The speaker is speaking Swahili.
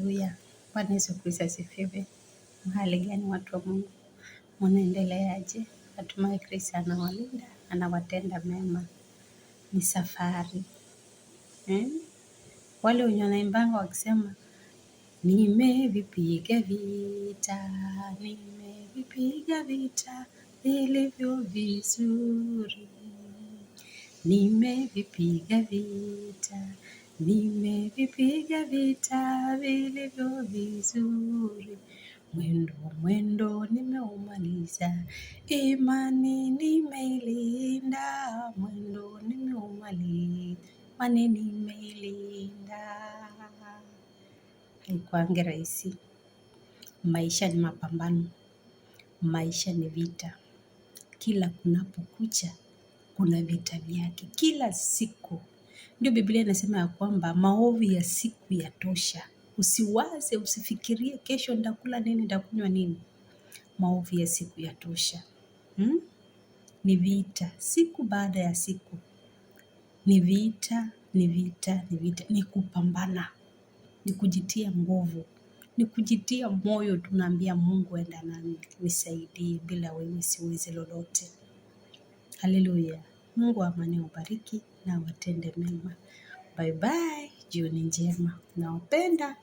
Haleluya. Bwana Yesu Kristo asifiwe. Mahali gani watu wa Mungu? Mnaendeleaje? Natumai Kristo anawalinda, anawatenda mema. Ni safari. Wale wenye wanaimbanga wakisema nimevipiga vita vilivyo vizuri. Nimevipiga vita vilivyo vizuri. Mwendo nimeumaliza, imani nimeilinda. Mwendo nimeumaliza, imani nimeilinda. Haikuangi rahisi. Maisha ni mapambano. Maisha ni vita. Kila kunapokucha kuna vita vyake. Kila siku. Ndio Biblia inasema ya kwamba maovu ya siku yatosha. Usiwaze, usifikirie kesho nitakula nini, nitakunywa nini. Maovu ya siku yatosha. Ni vita. Siku baada ya siku. Ni vita. Ni kupambana. Ni kujitia nguvu. Ni kujitia moyo, tunaambia Mungu enda nami, nisaidie, bila wewe siwezi lolote. Haleluya. Mungu wa amani ubariki na watende mema. Bye bye. Jioni njema. Nawapenda.